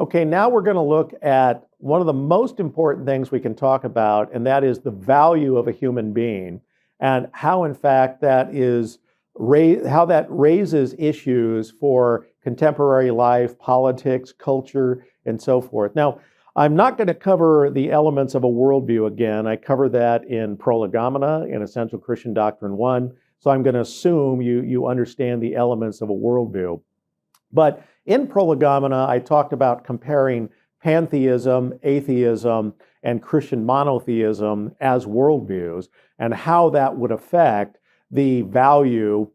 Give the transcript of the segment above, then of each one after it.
Okay, now we're going to look at one of the most important things we can talk about, and that is the value of a human being, and how, in fact, how that raises issues for contemporary life, politics, culture, and so forth. Now, I'm not going to cover the elements of a worldview again. I cover that in Prolegomena in Essential Christian Doctrine I, so I'm going to assume you understand the elements of a worldview. But in Prolegomena, I talked about comparing pantheism, atheism, and Christian monotheism as worldviews, and how that would affect the value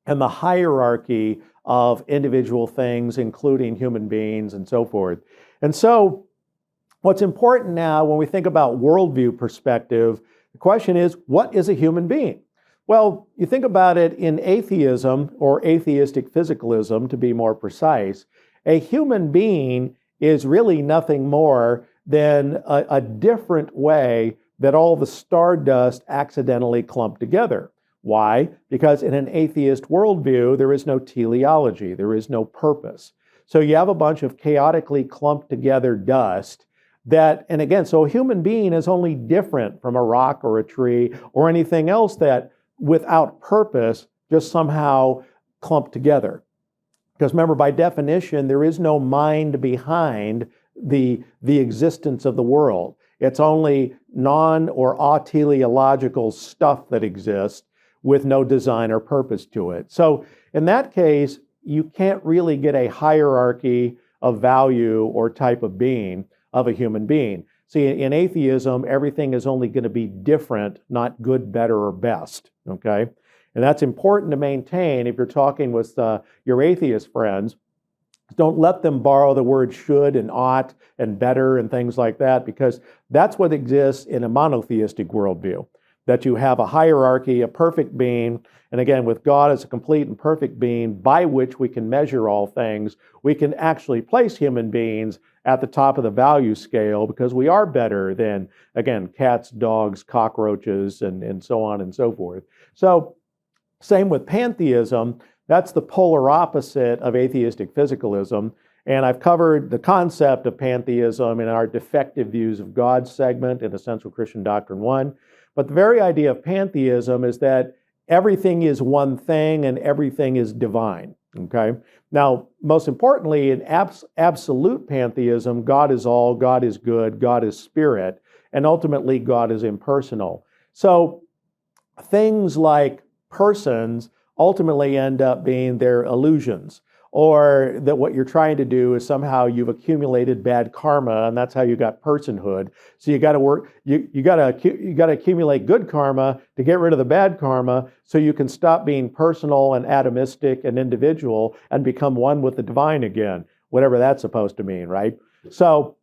and the hierarchy of individual things, including human beings and so forth. And so, what's important now when we think about worldview perspective, the question is, what is a human being? Well, you think about it in atheism, or atheistic physicalism to be more precise, a human being is really nothing more than a different way that all the stardust accidentally clumped together. Why? Because in an atheist worldview, there is no teleology, there is no purpose. So you have a bunch of chaotically clumped together dust and again, so a human being is only different from a rock or a tree or anything else that without purpose just somehow clumped together. Because remember, by definition, there is no mind behind the existence of the world. It's only non- or ateleological stuff that exists with no design or purpose to it. So in that case, you can't really get a hierarchy of value or type of being of a human being. See, in atheism, everything is only going to be different, not good, better, or best, okay? And that's important to maintain if you're talking with your atheist friends. Don't let them borrow the word should and ought and better and things like that, because that's what exists in a monotheistic worldview, that you have a hierarchy, a perfect being, and again, with God as a complete and perfect being by which we can measure all things, we can actually place human beings at the top of the value scale because we are better than, again, cats, dogs, cockroaches, and so on and so forth. So, same with pantheism. That's the polar opposite of atheistic physicalism. And I've covered the concept of pantheism in our defective views of God segment in Essential Christian Doctrine I. But the very idea of pantheism is that everything is one thing and everything is divine. Okay? Now, most importantly, in absolute pantheism, God is all, God is good, God is spirit, and ultimately God is impersonal. So things like persons ultimately end up being their illusions, or that what you're trying to do is somehow you've accumulated bad karma, and that's how you got personhood. So you got to work, you got to accumulate good karma to get rid of the bad karma, so you can stop being personal and atomistic and individual and become one with the divine again, whatever that's supposed to mean, right? So,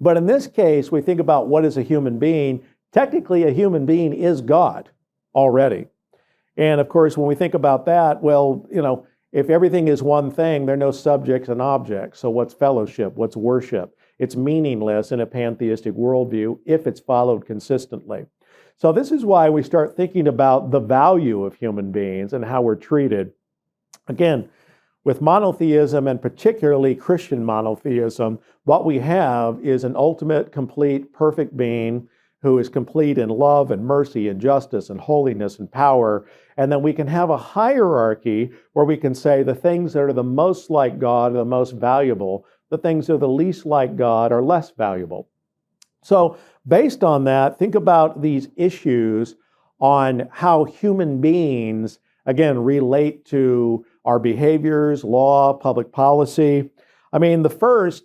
but in this case, we think about what is a human being. Technically, a human being is God already. And of course, when we think about that, well, if everything is one thing, there are no subjects and objects. So what's fellowship? What's worship? It's meaningless in a pantheistic worldview if it's followed consistently. So this is why we start thinking about the value of human beings and how we're treated. Again, with monotheism, and particularly Christian monotheism, what we have is an ultimate, complete, perfect being who is complete in love and mercy and justice and holiness and power. And then we can have a hierarchy where we can say the things that are the most like God are the most valuable, the things that are the least like God are less valuable. So based on that, think about these issues on how human beings, again, relate to our behaviors, law, public policy. I mean, the first,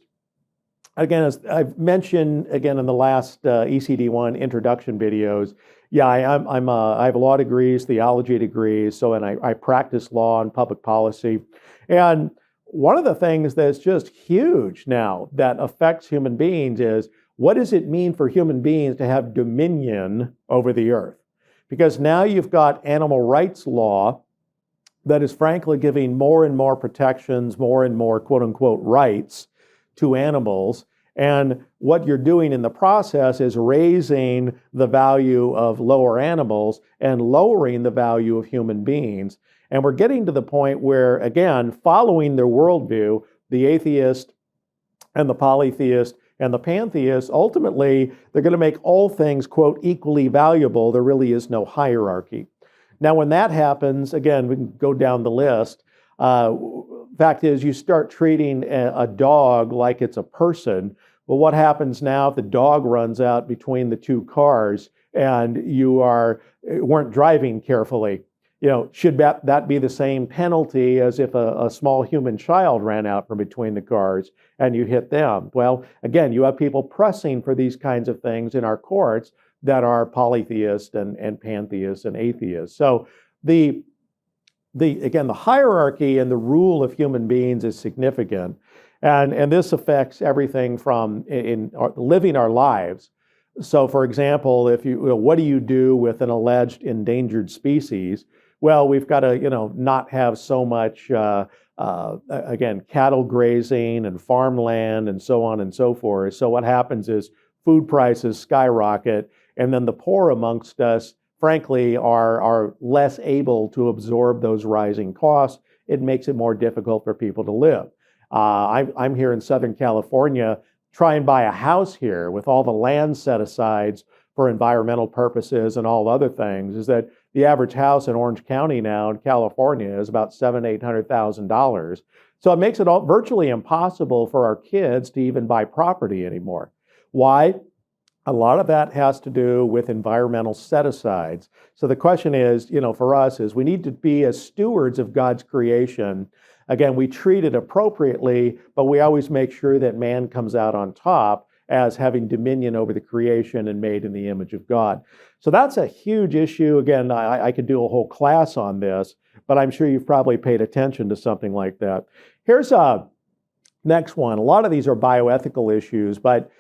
again, as I've mentioned again in the last ECD1 introduction videos, yeah, I have law degrees, theology degrees, and I practice law and public policy. And one of the things that's just huge now that affects human beings is, what does it mean for human beings to have dominion over the earth? Because now you've got animal rights law that is frankly giving more and more protections, more and more quote-unquote rights to animals. And what you're doing in the process is raising the value of lower animals and lowering the value of human beings. And we're getting to the point where, again, following their worldview, the atheist and the polytheist and the pantheist, ultimately, they're going to make all things, quote, equally valuable. There really is no hierarchy. Now, when that happens, again, we can go down the list. Fact is, you start treating a dog like it's a person. Well, what happens now if the dog runs out between the two cars and you weren't driving carefully? Should that be the same penalty as if a small human child ran out from between the cars and you hit them? Well, again, you have people pressing for these kinds of things in our courts that are polytheists and pantheists and atheists. So the hierarchy and the rule of human beings is significant, and this affects everything from living our lives. So, for example, what do you do with an alleged endangered species? Well, we've got to not have so much cattle grazing and farmland and so on and so forth. So what happens is food prices skyrocket, and then the poor amongst us, frankly, are less able to absorb those rising costs. It makes it more difficult for people to live. I'm here in Southern California. Try and buy a house here with all the land set aside for environmental purposes and all other things, is that the average house in Orange County now in California is about $700,000-800,000. So it makes it virtually impossible for our kids to even buy property anymore. Why? A lot of that has to do with environmental set-asides. So the question is, for us, is we need to be as stewards of God's creation. Again, we treat it appropriately, but we always make sure that man comes out on top as having dominion over the creation and made in the image of God. So that's a huge issue. Again, I could do a whole class on this, but I'm sure you've probably paid attention to something like that. Here's a next one. A lot of these are bioethical issues, but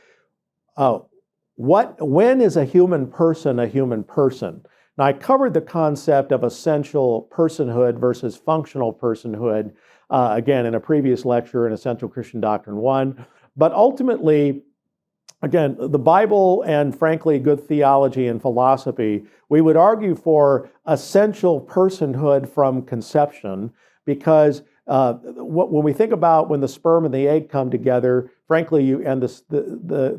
when is a human person a human person? Now, I covered the concept of essential personhood versus functional personhood, again, in a previous lecture in Essential Christian Doctrine 1. But ultimately, again, the Bible and, frankly, good theology and philosophy, we would argue for essential personhood from conception, because when we think about when the sperm and the egg come together, frankly,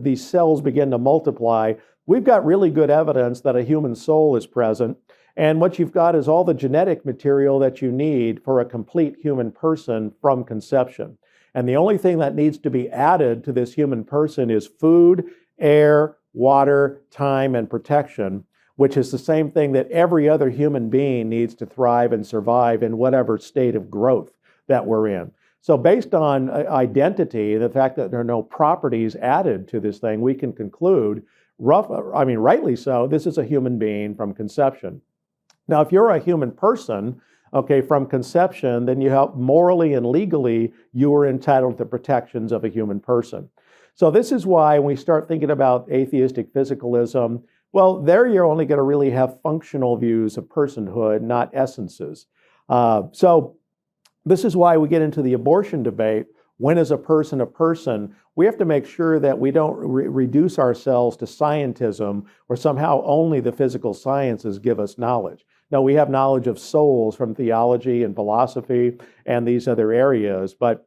these cells begin to multiply, we've got really good evidence that a human soul is present. And what you've got is all the genetic material that you need for a complete human person from conception. And the only thing that needs to be added to this human person is food, air, water, time, and protection, which is the same thing that every other human being needs to thrive and survive in whatever state of growth that we're in. So based on identity, the fact that there are no properties added to this thing, we can conclude, rightly so, this is a human being from conception. Now, if you're a human person, from conception, then you have morally and legally, you are entitled to the protections of a human person. So this is why when we start thinking about atheistic physicalism, well, there you're only going to really have functional views of personhood, not essences. So this is why we get into the abortion debate. When is a person a person? We have to make sure that we don't reduce ourselves to scientism, or somehow only the physical sciences give us knowledge. No, we have knowledge of souls from theology and philosophy and these other areas. But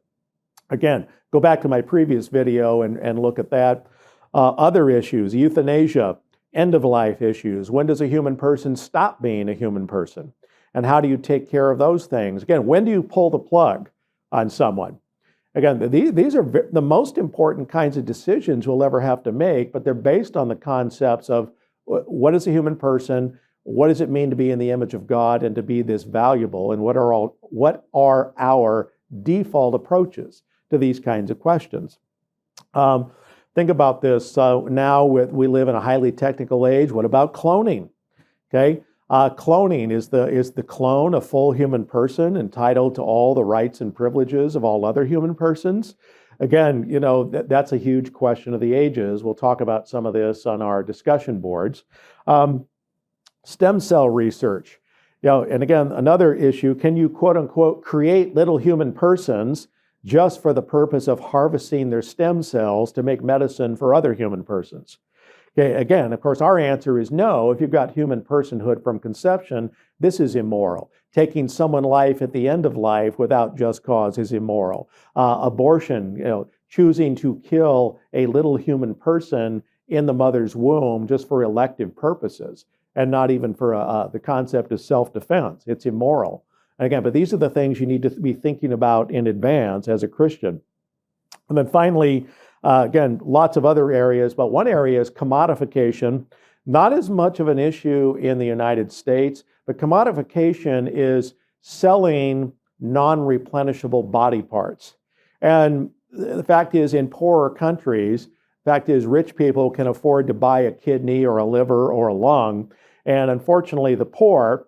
again, go back to my previous video and look at that. Other issues, euthanasia, end-of-life issues. When does a human person stop being a human person? And how do you take care of those things? Again, when do you pull the plug on someone? Again, these are the most important kinds of decisions we'll ever have to make, but they're based on the concepts of what is a human person, what does it mean to be in the image of God and to be this valuable, and what are our default approaches to these kinds of questions. Think about this. So now we live in a highly technical age. What about cloning? Okay. Cloning, is the clone a full human person entitled to all the rights and privileges of all other human persons? Again, that's a huge question of the ages. We'll talk about some of this on our discussion boards. Stem cell research, and again, another issue, can you quote unquote create little human persons just for the purpose of harvesting their stem cells to make medicine for other human persons? Okay, again, of course, our answer is no. If you've got human personhood from conception, this is immoral. Taking someone's life at the end of life without just cause is immoral. Abortion, choosing to kill a little human person in the mother's womb just for elective purposes and not even for the concept of self-defense. It's immoral. And again, but these are the things you need to be thinking about in advance as a Christian. And then finally, again, lots of other areas, but one area is commodification. Not as much of an issue in the United States, but commodification is selling non-replenishable body parts. And the fact is, in poorer countries, the fact is, rich people can afford to buy a kidney or a liver or a lung. And unfortunately, the poor,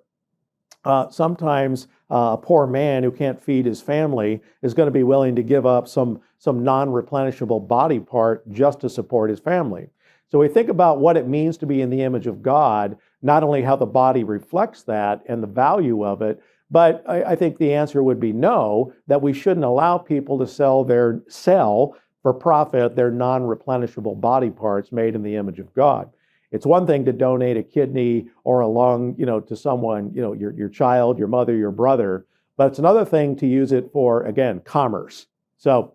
sometimes a poor man who can't feed his family is going to be willing to give up some non-replenishable body part just to support his family. So we think about what it means to be in the image of God, not only how the body reflects that and the value of it, but I think the answer would be no, that we shouldn't allow people to sell for profit their non-replenishable body parts made in the image of God. It's one thing to donate a kidney or a lung, to someone, your child, your mother, your brother, but it's another thing to use it for, again, commerce. So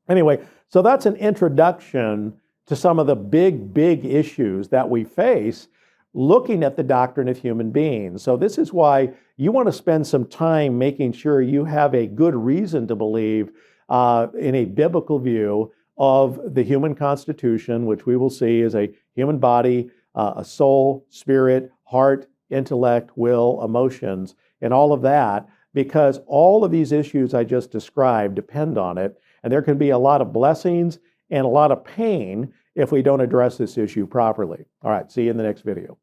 anyway, so that's an introduction to some of the big issues that we face looking at the doctrine of human beings. So this is why you want to spend some time making sure you have a good reason to believe in a biblical view of the human constitution, which we will see is a human body, a soul, spirit, heart, intellect, will, emotions, and all of that, because all of these issues I just described depend on it, and there can be a lot of blessings and a lot of pain if we don't address this issue properly. All right, see you in the next video.